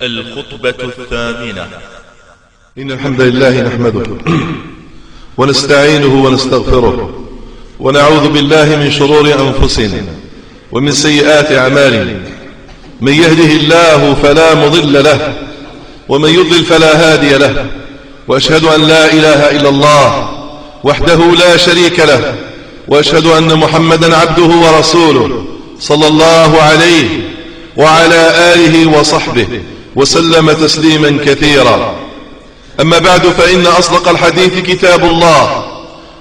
الخطبة الثامنة. إن الحمد لله نحمده ونستعينه ونستغفره ونعوذ بالله من شرور أنفسنا ومن سيئات أعمالنا. من يهده الله فلا مضل له ومن يضلل فلا هادي له، وأشهد أن لا إله إلا الله وحده لا شريك له، وأشهد أن محمدا عبده ورسوله صلى الله عليه وعلى آله وصحبه وسلم تسليما كثيرا. أما بعد، فإن أصدق الحديث كتاب الله،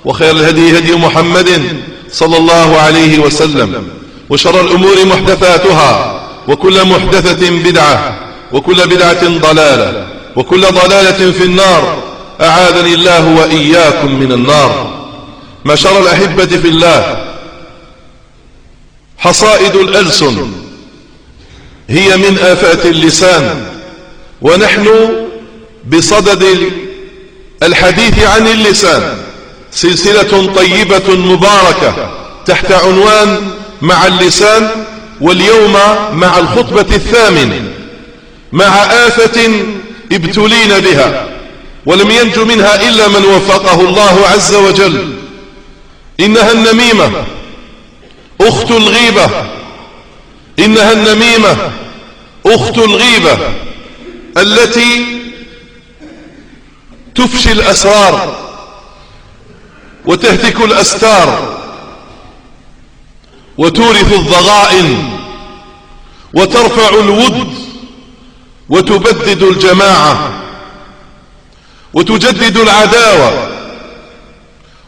وخير الهدي هدي محمد صلى الله عليه وسلم، وشر الأمور محدثاتها، وكل محدثة بدعة، وكل بدعة ضلالة، وكل ضلالة في النار، أعاذني الله وإياكم من النار. معشر الأحبة في الله، حصائد الألسن هي من آفات اللسان، ونحن بصدد الحديث عن اللسان، سلسلة طيبة مباركة تحت عنوان مع اللسان، واليوم مع الخطبة الثامنة، مع آفة ابتلينا بها ولم ينج منها إلا من وفقه الله عز وجل. إنها النميمة أخت الغيبة، إنها النميمة أخت الغيبة التي تفشي الأسرار وتهتك الأستار وتورث الضغائن وترفع الود وتبدد الجماعة وتجدد العداوة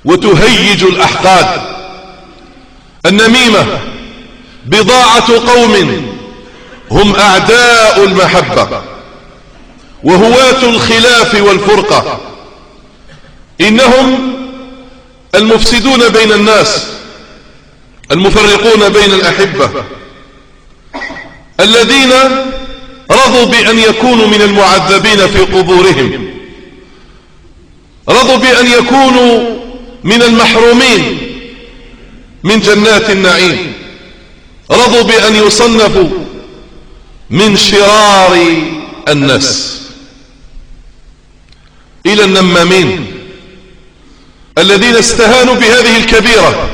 وتهيج الأحقاد. النميمة بضاعة قوم هم أعداء المحبة وهواة الخلاف والفرقة. إنهم المفسدون بين الناس، المفرقون بين الأحبة، الذين رضوا بأن يكونوا من المعذبين في قبورهم، رضوا بأن يكونوا من المحرومين من جنات النعيم، رضوا بأن يصنفوا من شرار الناس. إلى النمامين الذين استهانوا بهذه الكبيرة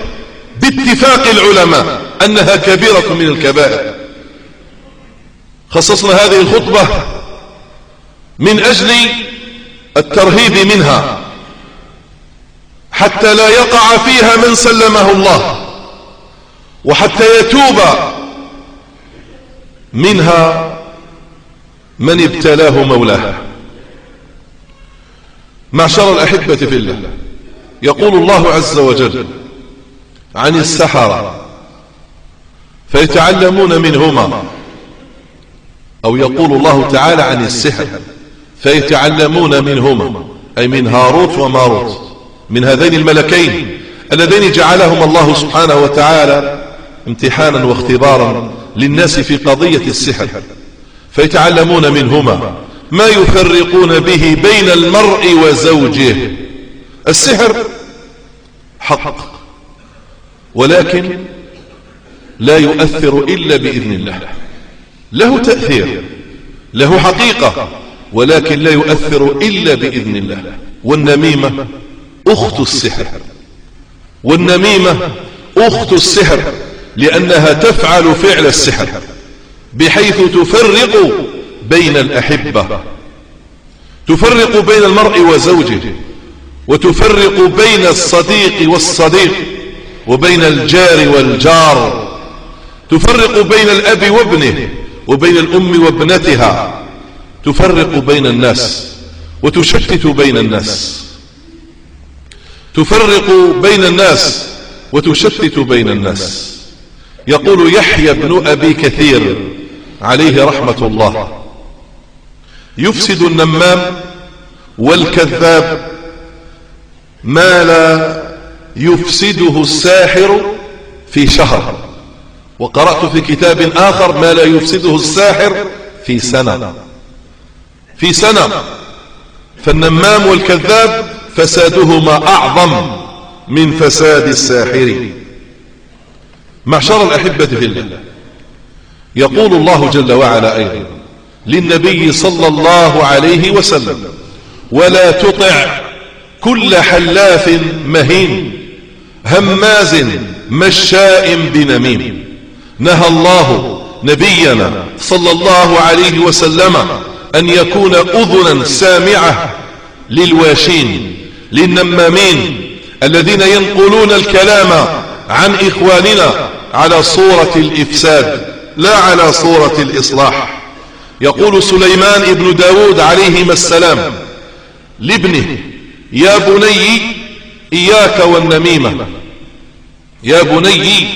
باتفاق العلماء أنها كبيرة من الكبائر. خصصنا هذه الخطبة من أجل الترهيب منها حتى لا يقع فيها من سلمه الله، وحتى يتوب منها من ابتلاه مولاه. معشر الأحبة في الله، يقول الله عز وجل عن السحرة فيتعلمون منهما، أو يقول الله تعالى عن السحر فيتعلمون منهما، أي من هاروت وماروت، من هذين الملكين اللذين جعلهم الله سبحانه وتعالى امتحانا واختبارا للناس في قضية السحر. فيتعلمون منهما ما يفرقون به بين المرء وزوجه. السحر حق، ولكن لا يؤثر إلا بإذن الله. له تأثير، له حقيقة، ولكن لا يؤثر إلا بإذن الله. والنميمة أخت السحر، والنميمة أخت السحر، لأنها تفعل فعل السحر بحيث تفرق بين الأحبة، تفرق بين المرء وزوجه، وتفرق بين الصديق والصديق، وبين الجار والجار، تفرق بين الأب وابنه، وبين الأم وابنتها، تفرق بين الناس وتشتت بين الناس، تفرق بين الناس وتشتت بين الناس. يقول يحيى بن أبي كثير عليه رحمة الله: يفسد النمام والكذاب ما لا يفسده الساحر في شهر. وقرأت في كتاب آخر ما لا يفسده الساحر في سنة. في سنة. فالنمام والكذاب فسادهما أعظم من فساد الساحر. معشر الأحبة في الله، يقول الله جل وعلا أيضا: للنبي صلى الله عليه وسلم. ولا تطع كل حلاف مهين هماز مشاء بنميم. نهى الله نبينا صلى الله عليه وسلم أن يكون أذنا سامعة للواشين للنمامين الذين ينقلون الكلام عن إخواننا على صورة الإفساد لا على صورة الإصلاح. يقول سليمان ابن داود عليهما السلام لابنه: يا بني إياك والنميمة، يا بني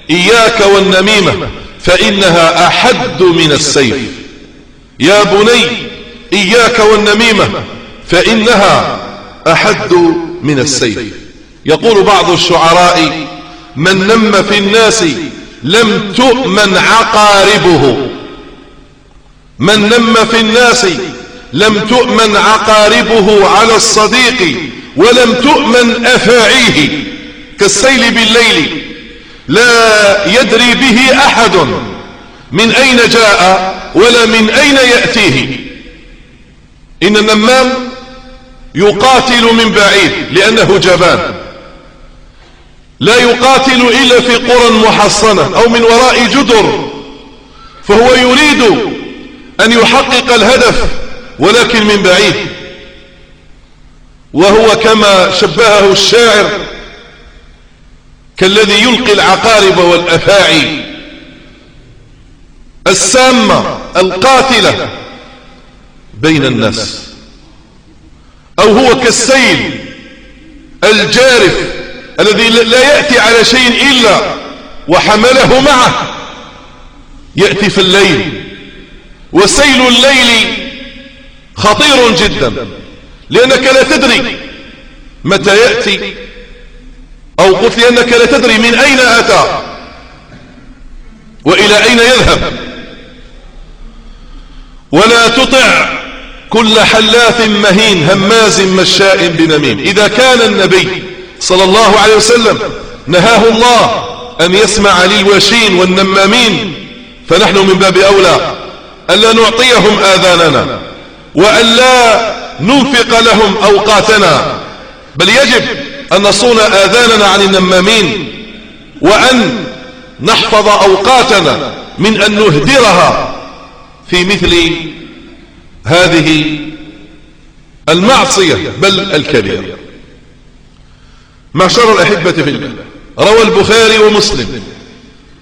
إياك والنميمة فإنها أحد من السيف. يا بني إياك والنميمة فإنها أحد من السيف. يقول بعض الشعراء: من نم في الناس لم تؤمن عقاربه، من نم في الناس لم تؤمن عقاربه على الصديق ولم تؤمن أفاعيه، كالسيل بالليل لا يدري به أحد من أين جاء ولا من أين يأتيه. إن النمام يقاتل من بعيد لأنه جبان، لا يقاتل إلا في قرى محصنة أو من وراء جدر، فهو يريد أن يحقق الهدف ولكن من بعيد. وهو كما شبهه الشاعر كالذي يلقي العقارب والأفاعي السامة القاتلة بين الناس، أو هو كالسيل الجارف الذي لا يأتي على شيء إلا وحمله معه، يأتي في الليل. وسيل الليل خطير جدا لأنك لا تدري متى يأتي، أو قلت لأنك لا تدري من أين أتى وإلى أين يذهب. ولا تطع كل حلاف مهين هماز مشاء بنميم. إذا كان النبي صلى الله عليه وسلم نهاه الله أن يسمع للواشين والنمامين، فنحن من باب أولى ألا نعطيهم آذاننا وألا ننفق لهم أوقاتنا، بل يجب أن نصون آذاننا عن النمامين وأن نحفظ أوقاتنا من أن نهدرها في مثل هذه المعصية بل الكبيرة. معشر الأحبة في الله، روى البخاري ومسلم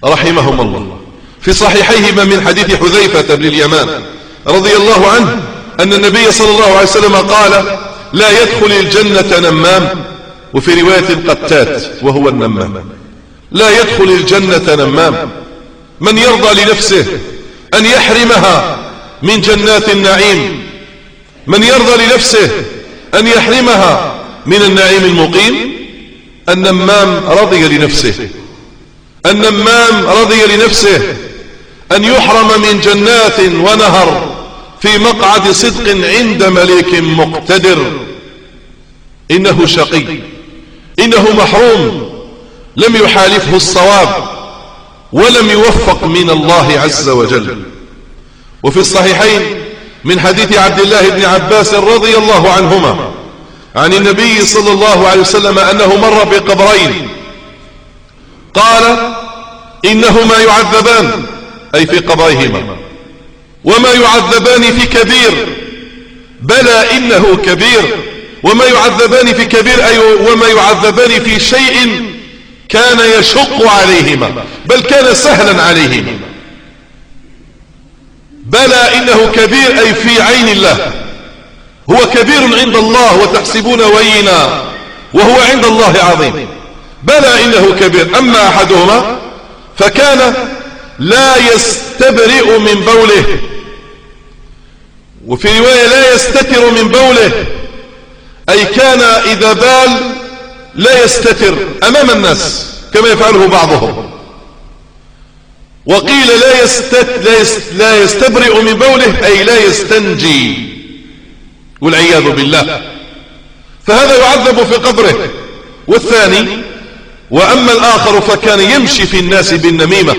رحمهم الله في صحيحيهما من حديث حذيفة بن اليمان رضي الله عنه أن النبي صلى الله عليه وسلم قال: لا يدخل الجنة نمام، وفي رواية قتات وهو النمام. لا يدخل الجنة نمام من يرضى لنفسه أن يحرمها من جنات النعيم، من يرضى لنفسه أن يحرمها من النعيم المقيم. النمام رضي لنفسه، النمام رضي لنفسه أن يحرم من جنات ونهر في مقعد صدق عند مليك مقتدر. إنه شقي، إنه محروم، لم يحالفه الصواب ولم يوفق من الله عز وجل. وفي الصحيحين من حديث عبد الله بن عباس رضي الله عنهما عن النبي صلى الله عليه وسلم أنه مر بقبرين قال: إنهما يعذبان، أي في قبريهما، وما يعذبان في كبير، بلى إنه كبير، وما يعذبان في كبير أي وما يعذبان في شيء كان يشق عليهما بل كان سهلا عليهما. بلى إنه كبير أي في عين الله، هو كبير عند الله وتحسبون وينا وهو عند الله عظيم. بلى إنه كبير. أما أحدهما فكان لا يستبرئ من بوله، وفي رواية لا يستتر من بوله، أي كان إذا بال لا يستتر أمام الناس كما يفعله بعضهم. وقيل لا يستبرئ من بوله أي لا يستنجي، والعياذ بالله، فهذا يعذب في قبره. والثاني وأما الآخر فكان يمشي في الناس بالنميمة،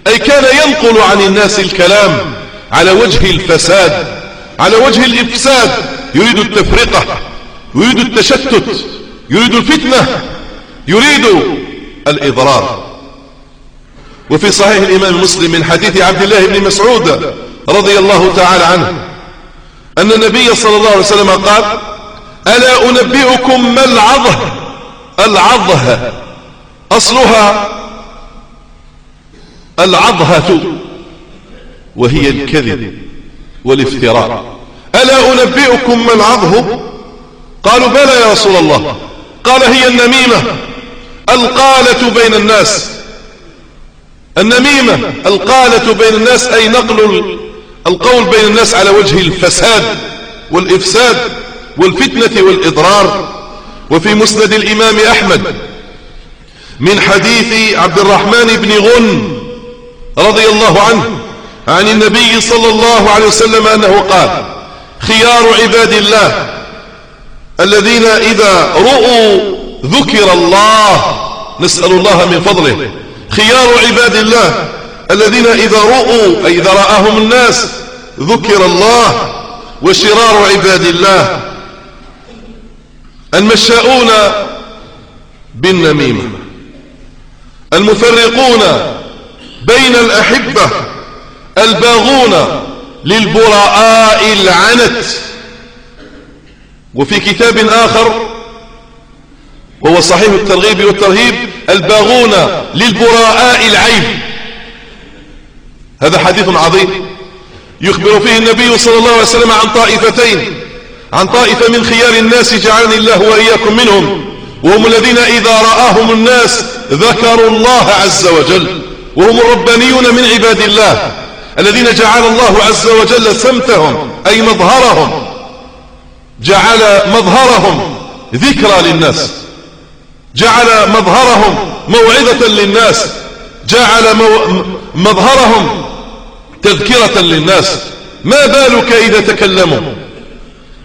أي كان ينقل عن الناس الكلام على وجه الفساد، على وجه الإفساد، يريد التفرقة، يريد التشتت، يريد الفتنة، يريد الإضرار. وفي صحيح الإمام مسلم من حديث عبد الله بن مسعود رضي الله تعالى عنه أن النبي صلى الله عليه وسلم قال: ألا أنبئكم ما العضه؟ العضه أصلها العضهة، وهي الكذب والافتراء. ألا أنبئكم ما العضه؟ قالوا: بلى يا رسول الله. قال: هي النميمة القالة بين الناس. النميمة القالة بين الناس، أي نقل القول بين الناس على وجه الفساد والإفساد والفتنة والإضرار. وفي مسند الإمام أحمد من حديث عبد الرحمن بن غن رضي الله عنه عن النبي صلى الله عليه وسلم أنه قال: خيار عباد الله الذين إذا رؤوا ذكر الله، نسأل الله من فضله. خيار عباد الله الذين إذا رؤوا، أي إذا رآهم الناس، ذكر الله. وشرار عباد الله المشاؤون بالنميمة، المفرقون بين الأحبة، الباغون للبراء العنت. وفي كتاب آخر وهو صحيح الترغيب والترهيب: الباغون للبراء العيب. هذا حديث عظيم يخبر فيه النبي صلى الله عليه وسلم عن طائفتين، عن طائفة من خيار الناس جعلني الله وإياكم منهم، وهم الذين إذا رآهم الناس ذكروا الله عز وجل، وهم الربانيون من عباد الله الذين جعل الله عز وجل سمتهم، أي مظهرهم، جعل مظهرهم ذكرى للناس، جعل مظهرهم موعظة للناس، جعل مظهرهم تذكرة للناس. ما بالك إذا تكلموا،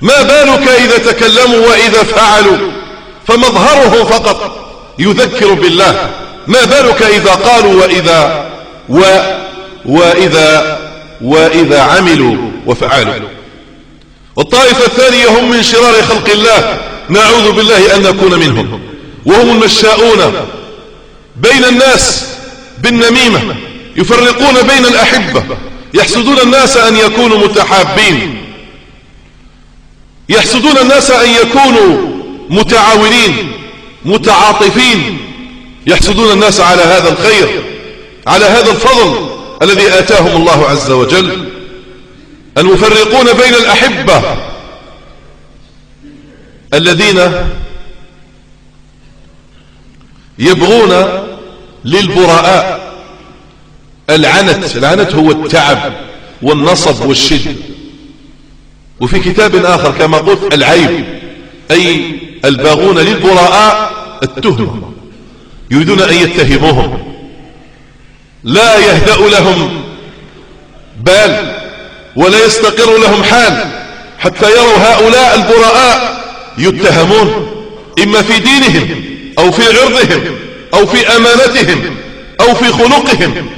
ما بالك إذا تكلموا وإذا فعلوا فمظهرهم فقط يذكر بالله، ما بالك إذا قالوا وإذا عملوا وفعلوا. والطائفة الثانية هم من شرار خلق الله، نعوذ بالله أن نكون منهم، وهم المشاؤون بين الناس بالنميمة، يفرقون بين الأحبة، يحسدون الناس أن يكونوا متحابين، يحسدون الناس أن يكونوا متعاونين متعاطفين، يحسدون الناس على هذا الخير، على هذا الفضل الذي آتاهم الله عز وجل. المفرقون بين الأحبة الذين يبغون للبراء العنت. العنت هو التعب والنصب والشد. وفي كتاب آخر كما قلت العيب، أي الباغون للبراء التهم، يريدون أن يتهموهم، لا يهدأ لهم بال ولا يستقر لهم حال حتى يروا هؤلاء البراء يتهمون، إما في دينهم أو في عرضهم أو في أمانتهم أو في خلقهم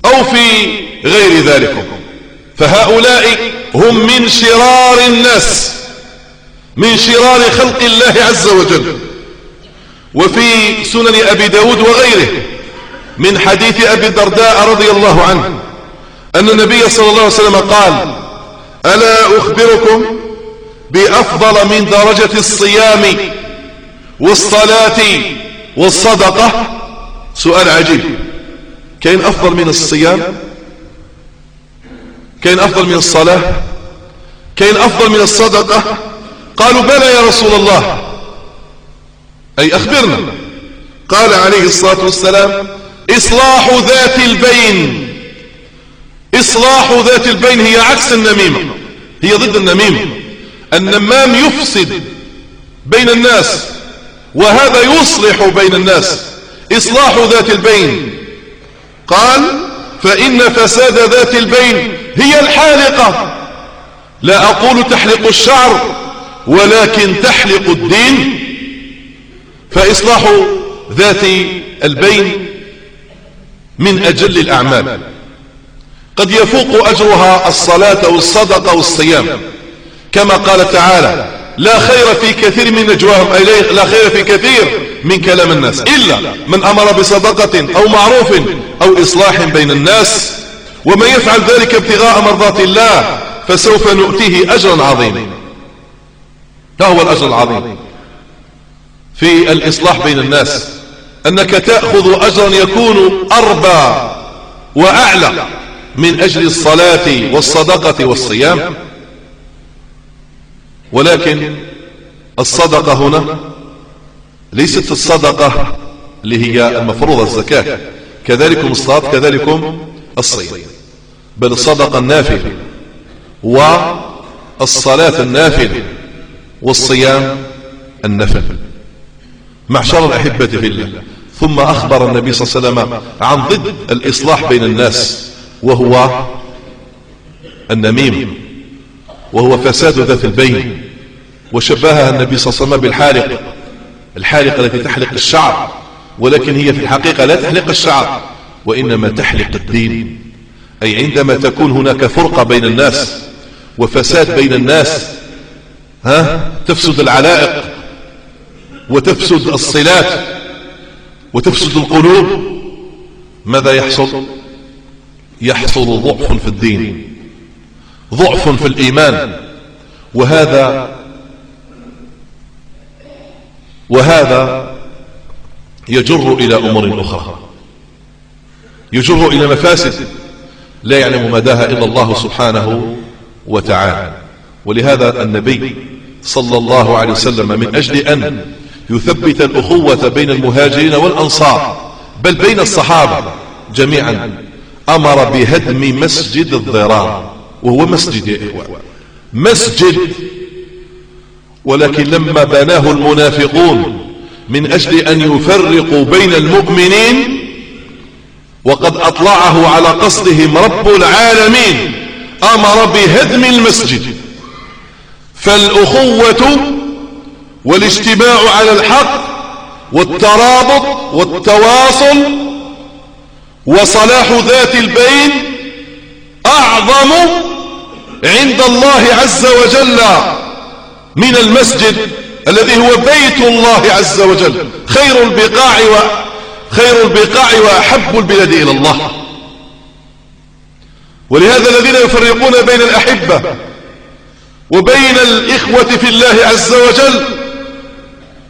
أو في غير ذلك. فهؤلاء هم من شرار الناس، من شرار خلق الله عز وجل. وفي سنن أبي داود وغيره من حديث أبي الدرداء رضي الله عنه أن النبي صلى الله عليه وسلم قال: ألا أخبركم بأفضل من درجة الصيام والصلاة والصدقة؟ سؤال عجيب، كاين أفضل من الصيام؟ كاين أفضل من الصلاة؟ كاين أفضل من الصدقة؟ قالوا: بلى يا رسول الله، أي أخبرنا. قال عليه الصلاة والسلام: إصلاح ذات البين. إصلاح ذات البين هي عكس النميمة، هي ضد النميمة. النمام يفسد بين الناس، وهذا يصلح بين الناس. إصلاح ذات البين، قال: فإن فساد ذات البين هي الحالقة. لا أقول تحلق الشعر، ولكن تحلق الدين. فإصلاح ذات البين من أجل الأعمال. قد يفوق أجرها الصلاة والصدقة والصيام، كما قال تعالى: لا خير في كثير من نجواهم، أي لا خير في كثير من كلام الناس إلا من أمر بصدقة أو معروف أو إصلاح بين الناس، ومن يفعل ذلك ابتغاء مرضات الله فسوف نؤتيه أجرا عظيما. ما هو الأجر العظيم في الإصلاح بين الناس؟ أنك تأخذ أجرا يكون أربى وأعلى من أجل الصلاة والصدقة والصيام. ولكن الصدقة هنا ليست الصدقة اللي هي المفروضة الزكاة، كذلكم الصلاة كذلكم الصيام، بل الصدقة النافلة والصلاة النافلة والصيام النفل. معشر الأحبة في الله، ثم أخبر النبي صلى الله عليه وسلم عن ضد الإصلاح بين الناس، وهو النميم، وهو فساد ذات البين، وشبهها النبي صلى الله عليه وسلم بالحالق، الحالقة التي تحلق الشعر، ولكن هي في الحقيقة لا تحلق الشعر وإنما تحلق الدين. أي عندما تكون هناك فرقة بين الناس وفساد بين الناس، تفسد العلائق وتفسد الصلات وتفسد القلوب، ماذا يحصل؟ يحصل ضعف في الدين، ضعف في الإيمان، وهذا يجر إلى أمور أخرى، يجر إلى مفاسد لا يعلم مداها إلا الله سبحانه وتعالى. ولهذا النبي صلى الله عليه وسلم من أجل أن يثبت الأخوة بين المهاجرين والأنصار، بل بين الصحابة جميعا، أمر بهدم مسجد الضرار، وهو مسجد يا إخوان، مسجد، ولكن لما بناه المنافقون من أجل أن يفرقوا بين المؤمنين، وقد أطلعه على قصدهم رب العالمين، أمر بهدم المسجد. فالأخوة والاجتماع على الحق والترابط والتواصل وصلاح ذات البين أعظم عند الله عز وجل من المسجد الذي هو بيت الله عز وجل، خير البقاع وأحب البلاد إلى الله. ولهذا الذين يفرقون بين الأحبة وبين الإخوة في الله عز وجل،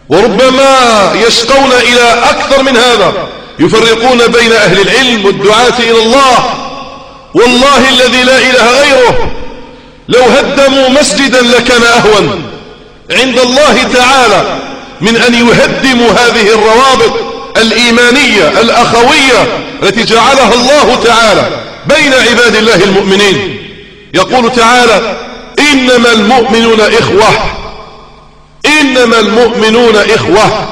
وربما يشقون إلى أكثر من هذا، يفرقون بين أهل العلم والدعاة إلى الله، والله الذي لا إله غيره لو هدموا مسجدا لكان أهون عند الله تعالى من أن يهدموا هذه الروابط الإيمانية الأخوية التي جعلها الله تعالى بين عباد الله المؤمنين. يقول تعالى: إنما المؤمنون إخوة، إنما المؤمنون إخوة.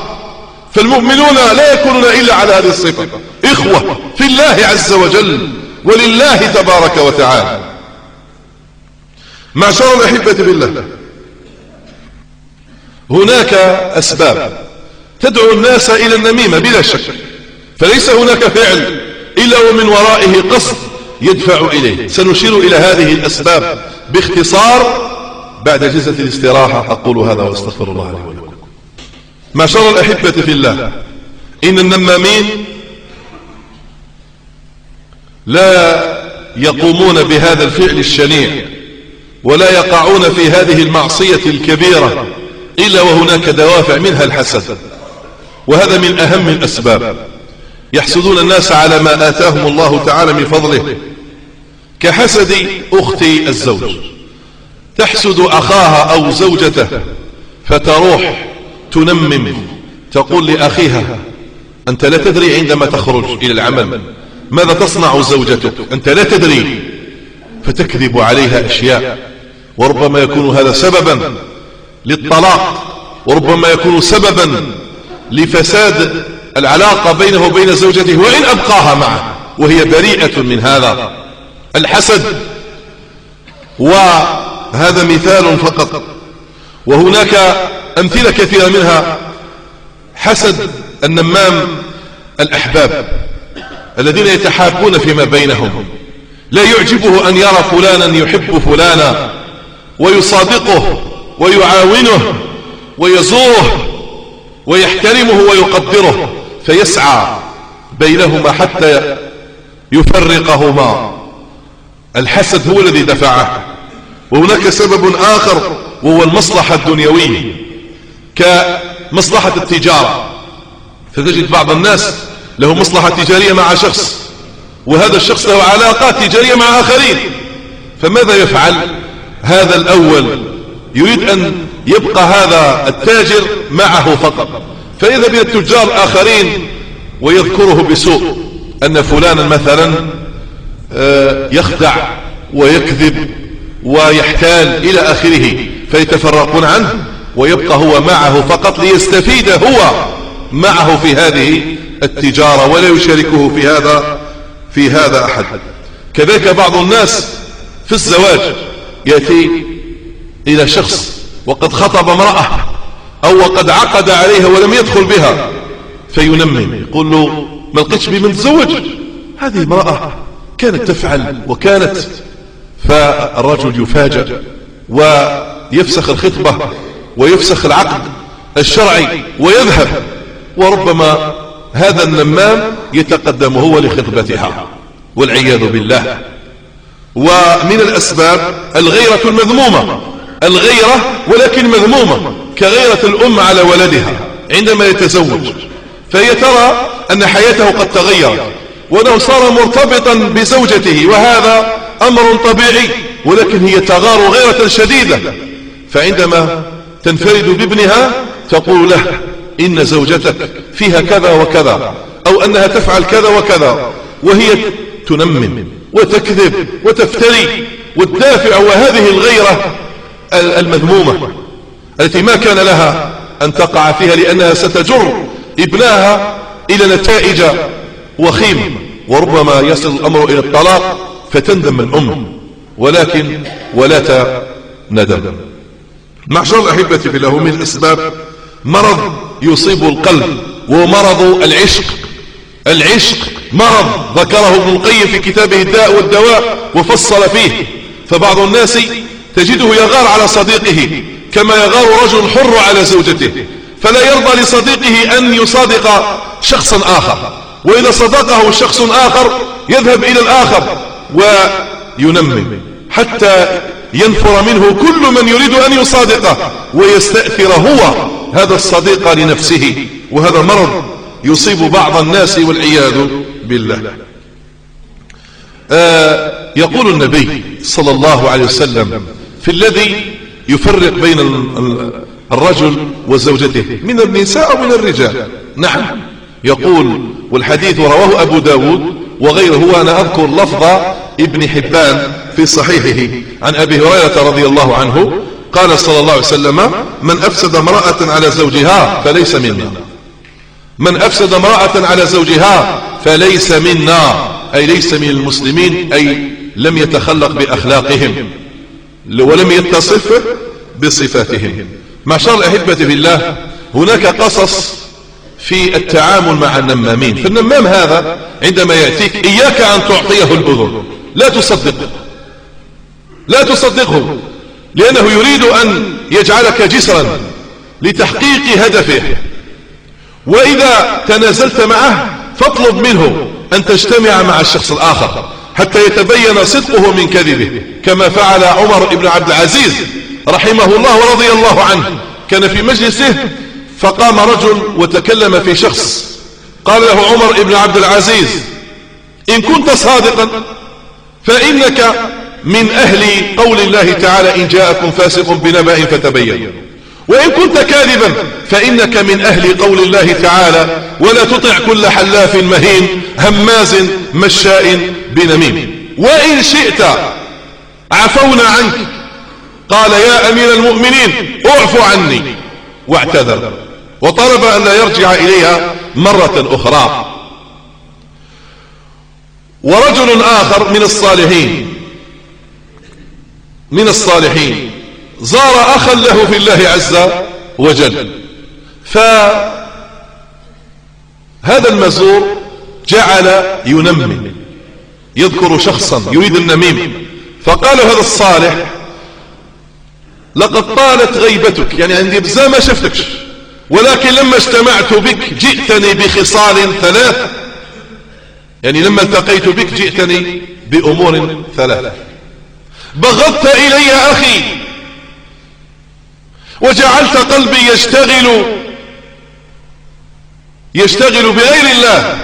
فالمؤمنون لا يكونون إلا على هذه الصفة، إخوة في الله عز وجل ولله تبارك وتعالى. معشر الأحبة بالله، هناك أسباب تدعو الناس إلى النميمة بلا شك، فليس هناك فعل إلا ومن ورائه قصد يدفع إليه. سنشير إلى هذه الأسباب باختصار بعد جلسة الاستراحة. أقول هذا واستغفر الله لي ولكم. معشر الأحبة في الله، إن النمامين لا يقومون بهذا الفعل الشنيع ولا يقعون في هذه المعصية الكبيرة إلا وهناك دوافع، منها الحسد، وهذا من أهم الأسباب. يحسدون الناس على ما آتاهم الله تعالى من فضله، كحسد أخت الزوج، تحسد أخاها أو زوجته فتروح تنمم، تقول لأخيها: أنت لا تدري عندما تخرج إلى العمل ماذا تصنع زوجتك، أنت لا تدري، فتكذب عليها أشياء، وربما يكون هذا سببا للطلاق، وربما يكون سببا لفساد العلاقة بينه وبين زوجته وإن أبقاها معه، وهي بريئة من هذا الحسد. وهذا مثال فقط، وهناك أمثلة كثيرة، منها حسد النمام الأحباب الذين يتحابون فيما بينهم، لا يعجبه أن يرى فلانا يحب فلانا ويصادقه ويعاونه ويزوره ويحترمه ويقدره، فيسعى بينهما حتى يفرقهما. الحسد هو الذي دفعه. وهناك سبب آخر وهو المصلحة الدنيوية كمصلحة التجارة. فتجد بعض الناس له مصلحة تجارية مع شخص، وهذا الشخص له علاقات تجارية مع آخرين، فماذا يفعل؟ هذا الأول يريد أن يبقى هذا التاجر معه فقط، فإذا بين التجار آخرين ويذكره بسوء أن فلانا مثلا يخدع ويكذب ويحتال إلى آخره، فيتفرقون عنه ويبقى هو معه فقط ليستفيد هو معه في هذه التجارة ولا يشاركه في هذا أحد. كذلك بعض الناس في الزواج يأتي إلى شخص وقد خطب امرأة أو وقد عقد عليها ولم يدخل بها، فينمي يقول له ما لقيتش بمن تزوج، هذه امرأة كانت تفعل وكانت، فالرجل يفاجأ ويفسخ الخطبة ويفسخ العقد الشرعي ويذهب، وربما هذا النمام يتقدم هو لخطبتها والعياذ بالله. ومن الأسباب الغيرة المذمومة، الغيرة ولكن مذمومة، كغيرة الأم على ولدها عندما يتزوج، فهي ترى أن حياته قد تغيرت وأنه صار مرتبطا بزوجته، وهذا أمر طبيعي، ولكن هي تغار غيرة شديدة، فعندما تنفرد بابنها تقول له إن زوجتك فيها كذا وكذا، أو أنها تفعل كذا وكذا، وهي تنمم وتكذب وتفتري وتدافع. وهذه الغيرة المذمومة التي ما كان لها أن تقع فيها، لأنها ستجر ابنها إلى نتائج وخيمة، وربما يصل الأمر إلى الطلاق فتندم الأم، ولكن ولا ندم. معشر الأحبة في الله، من الأسباب مرض يصيب القلب وهو مرض العشق. العشق مرض ذكره ابن القيم في كتابه الداء والدواء وفصل فيه. فبعض الناس تجده يغار على صديقه كما يغار رجل حر على زوجته، فلا يرضى لصديقه أن يصادق شخصا آخر، وإذا صدقه شخص آخر يذهب إلى الآخر وينمم حتى ينفر منه كل من يريد أن يصادقه ويستأثر هو هذا الصديق لنفسه. وهذا مرض يصيب بعض الناس والعياذ بالله. يقول النبي صلى الله عليه وسلم في الذي يفرق بين الرجل وزوجته من النساء ومن الرجال، نعم، يقول والحديث رواه أبو داود وغيره، وأنا أذكر لفظ ابن حبان في صحيحه عن أبي هريرة رضي الله عنه قال صلى الله عليه وسلم من أفسد امرأة على زوجها فليس منا. من أفسد امرأة على زوجها فليس منا، أي ليس من المسلمين، أي لم يتخلق بأخلاقهم ولم يتصف بصفاتهم. معشر الأحبة في الله، هناك قصص في التعامل مع النمامين. فالنمام هذا عندما يأتيك إياك أن تعطيه الأذن، لا تصدقه، لأنه يريد أن يجعلك جسرا لتحقيق هدفه. وإذا تنازلت معه فاطلب منه أن تجتمع مع الشخص الآخر حتى يتبين صدقه من كذبه، كما فعل عمر بن عبد العزيز رحمه الله ورضي الله عنه. كان في مجلسه فقام رجل وتكلم في شخص، قال له عمر بن عبد العزيز إن كنت صادقا فإنك من أهل قول الله تعالى إن جاءكم فاسق بنبأ فتبينوا، وإن كنت كاذبا فإنك من أهل قول الله تعالى ولا تطع كل حلاف مهين هماز مشاء بنميم، وإن شئت عفونا عنك. قال يا أمير المؤمنين اعف عني، واعتذر وطلب أن لا يرجع إليها مرة أخرى. ورجل آخر من الصالحين زار أخا له في الله عز وجل، فهذا المزور جعل ينمم يذكر شخصا يريد النميمة، فقال هذا الصالح: لقد طالت غيبتك، يعني عندي بزاف ما شفتكش، ولكن لما اجتمعت بك جئتني بخصال ثلاث، يعني لما التقيت بك جئتني بأمور ثلاث: بغضت إلي أخي، وجعلت قلبي يشتغل بغير الله،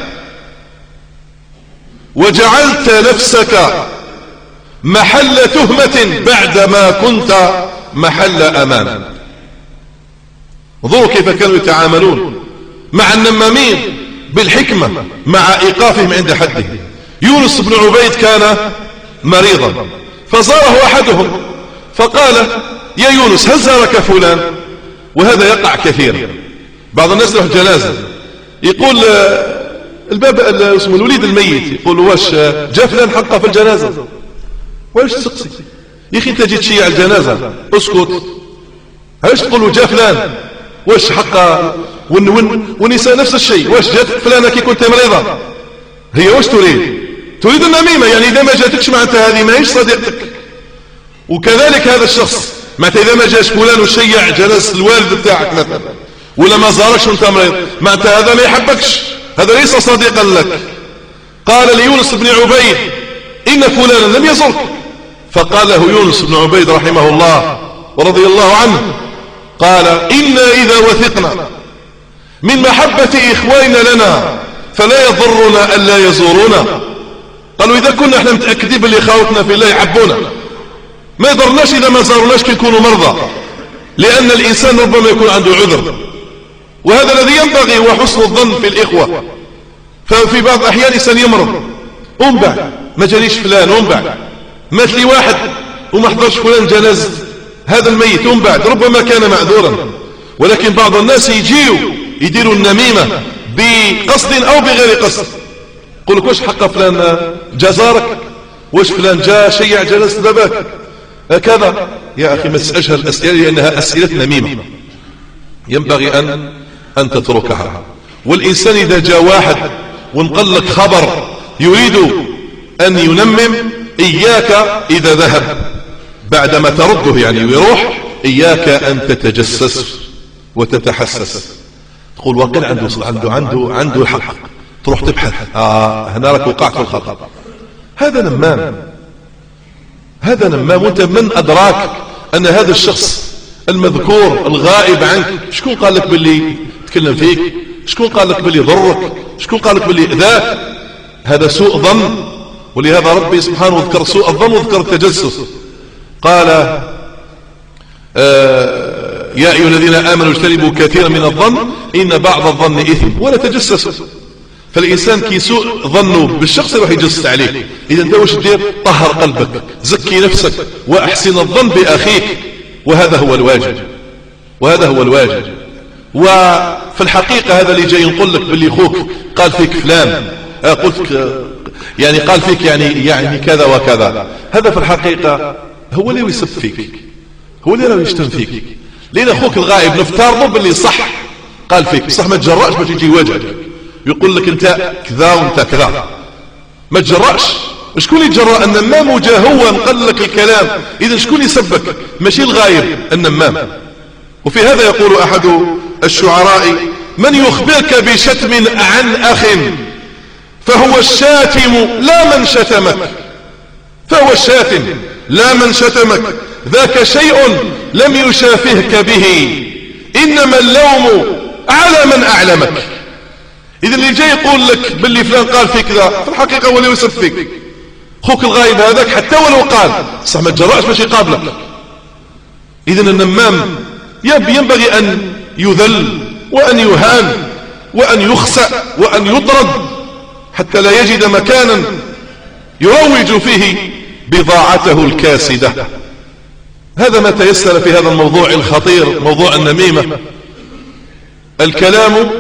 وجعلت نفسك محل تهمة بعدما كنت محل أمان. انظروا كيف كانوا يتعاملون مع النمامين بالحكمة مع إيقافهم عند حده. يونس بن عبيد كان مريضا، فزاره أحدهم فقال: يا يونس، هل زارك فلان؟ وهذا يقع كثيرا. بعض الناس يروح جنازة يقول الباب اسمه الوليد الميت، يقول: واش جاء فلان حقه في الجنازة؟ واش تسقسي يا اخي؟ انت جيت شيع الجنازة، اسكت. علاش تقولوا جاء فلان؟ واش حقه؟ والنساء نفس الشيء، واش جات فلانة كي كنت مريضة؟ هي واش تريد النميمة، يعني إذا ما جاتكش معناتها هذه ماهيش صديقتك. وكذلك هذا الشخص معناتها إذا ما جاش فلان وشيع جنازة الوالد بتاعك مثلا، ولا ما زاركش وانت مريض، معناتها هذا ما يحبكش، هذا ليس صديقا لك. قال ليونس بن عبيد: إن فلانا لم يزرك. فقال له يونس بن عبيد رحمه الله ورضي الله عنه، قال: إنا إذا وثقنا من محبة إخواننا لنا فلا يضرنا ألا يزورونا. قالوا إذا كنا احنا متأكدين باللي خاوتنا في الله يحبونا، ما يضرناش إذا ما زاروناش كي نكونوا مرضى، لأن الإنسان ربما يكون عنده عذر، وهذا الذي ينبغي هو حسن الظن في الإخوة. ففي بعض الأحيان الإنسان يمرض ومبع ما جانيش فلان، ومبع مات لي واحد وما حضرش فلان جنازة هذا الميت، ومبعد ربما كان معذورا. ولكن بعض الناس يجيوا يديروا النميمة بقصد أو بغير قصد. يقول لك: واش حق فلان جا زارك؟ واش فلان جا شيع جنازة باباك؟ هكذا يا أخي ما تسألش الأسئلة، لأنها أسئلة نميمة ينبغي أن تتركها. والإنسان إذا جاء واحد ونقل لك خبر يريد أن ينمم، إياك إذا ذهب بعدما ترده يعني ويروح، إياك أن تتجسس وتتحسس، تقول واقع عنده الحق، تروح تبحث هنا راك وقعت في الخطأ. هذا نمام. وانت من أدراك أن هذا الشخص المذكور الغائب عنك، شكون قال لك باللي تكلم فيك؟ شكون قال لك باللي ضرك؟ شكون قال لك باللي إذاك؟ هذا سوء ظن. ولهذا ربي سبحانه ذكر سوء الظن وذكر التجسس. قال: يا أيها الذين آمنوا اجتنبوا كثيرا من الظن إن بعض الظن إثم ولا تجسسوا. فالإنسان كي سوء ظنه بالشخص يروح يجسس عليه. إذا انت واش دير؟ طهر قلبك، زكي نفسك، وأحسن الظن بأخيك، وهذا هو الواجب. وفي الحقيقة هذا اللي جاي نقول لك باللي خوك قال فيك فلان، قلت يعني قال فيك يعني كذا وكذا، هذا في الحقيقة هو اللي يسب فيك، هو اللي راه يشتم فيك. لأن أخوك الغائب نفترضه باللي صح قال فيك، صح ما تجرأش باش يجي يواجهك يقول لك انت كذا وانت كذا، ما تجرأش. شكون يتجرأ؟ النمام وجا هو نقل لك الكلام. إذا شكون يسبك؟ ماشي الغايب، النمام. وفي هذا يقول أحد الشعراء: من يخبرك بشتم عن أخ فهو الشاتم لا من شتمك، فهو الشاتم لا من شتمك، ذاك شيء لم يشافهك به، إنما اللوم على من أعلمك. إذا اللي جاي يقول لك باللي فلان قال فيك ذا، في الحقيقة هو اللي يسب فيك. خوك الغايب هذاك حتى ولو قال صح ما تجرأش باش يقابلك. إذا النمام ينبغي أن يذل وأن يهان وأن يخسأ وأن يطرد حتى لا يجد مكانا يروج فيه بضاعته الكاسدة. هذا ما تيسر في هذا الموضوع الخطير، موضوع النميمة. الكلام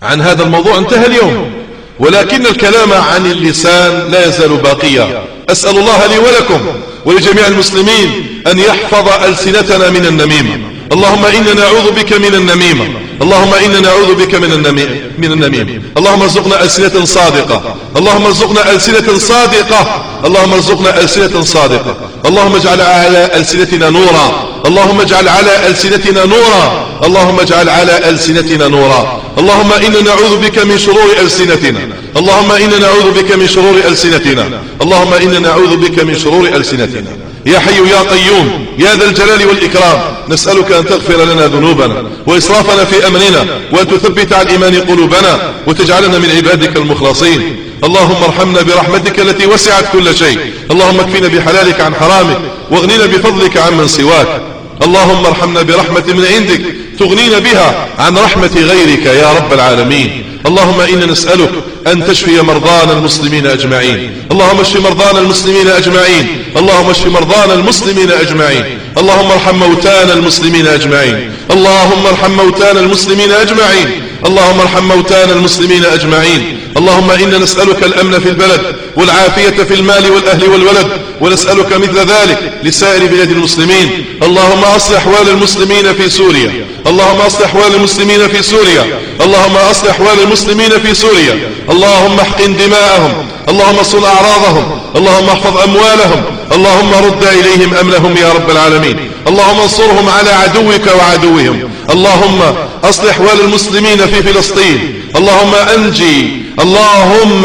عن هذا الموضوع انتهى اليوم، ولكن الكلام عن اللسان لا يزال باقيا. أسأل الله لي ولكم ولجميع المسلمين أن يحفظ ألسنتنا من النميمة. اللهم إنا نعوذ بك من النميمة اللهم إنا نعوذ بك من النميم. اللهم ارزقنا ألسنة صادقة، اللهم ارزقنا ألسنة صادقة، اللهم ارزقنا ألسنة صادقة. اللهم اجعل على ألسنتنا نورا، اللهم اجعل على ألسنتنا نورا، اللهم اجعل على ألسنتنا نورا. اللهم إنا نعوذ بك من شرور ألسنتنا، اللهم إنا نعوذ بك من شرور ألسنتنا، اللهم إنا نعوذ بك من شرور ألسنتنا. يا حي يا قيوم يا ذا الجلال والإكرام، نسألك أن تغفر لنا ذنوبنا وإسرافنا في أمرنا، وأن تثبت على الإيمان قلوبنا، وتجعلنا من عبادك المخلصين. اللهم ارحمنا برحمتك التي وسعت كل شيء، اللهم اكفنا بحلالك عن حرامك، واغننا بفضلك عمن سواك. اللهم ارحمنا برحمة من عندك تغنينا بها عن رحمة غيرك يا رب العالمين. اللهم إنا نسألك أن تشفي مرضانا المسلمين أجمعين، اللهم اشف مرضانا المسلمين أجمعين، اللهم اشف مرضانا المسلمين أجمعين. اللهم ارحم موتانا المسلمين أجمعين، اللهم ارحم موتانا المسلمين أجمعين، اللهم ارحم موتانا المسلمين أجمعين. اللهم إنا نسألك الأمن في البلد والعافية في المال والأهل والولد، ونسألك مثل ذلك لسائر بلاد المسلمين. اللهم أصلح أحوال المسلمين في سوريا، اللهم أصلح أحوال المسلمين في سوريا، اللهم أصلح أحوال المسلمين في سوريا. اللهم احقن دماءهم، اللهم صل أعراضهم، اللهم احفظ أموالهم، اللهم رد إليهم أمنهم يا رب العالمين. اللهم انصرهم على عدوك وعدوهم. اللهم أصلح أحوال المسلمين في فلسطين. اللهم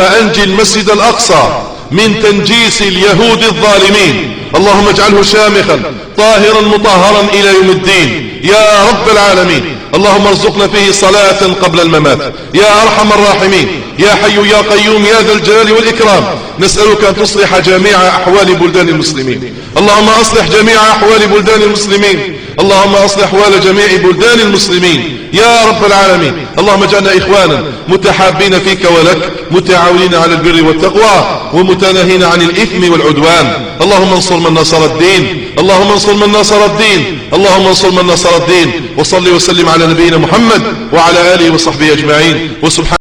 أنجي المسجد الأقصى من تنجيس اليهود الظالمين. اللهم اجعله شامخا طاهرا مطهرا إلى يوم الدين يا رب العالمين. اللهم ارزقنا فيه صلاة قبل الممات يا أرحم الراحمين. يا حي يا قيوم يا ذا الجلال والإكرام، نسألك أن تصلح جميع أحوال بلدان المسلمين. اللهم أصلح جميع أحوال بلدان المسلمين، اللهم أصلح أحوال جميع بلدان المسلمين يا رب العالمين. اللهم اجعلنا إخوانا متحابين فيك ولك، متعاونين على البر والتقوى، ومتناهين عن الإثم والعدوان. اللهم انصر من نصر الدين، اللهم انصر من نصر الدين، اللهم انصر من نصر الدين. وصلي وسلم على نبينا محمد وعلى آله وصحبه أجمعين. وسبحان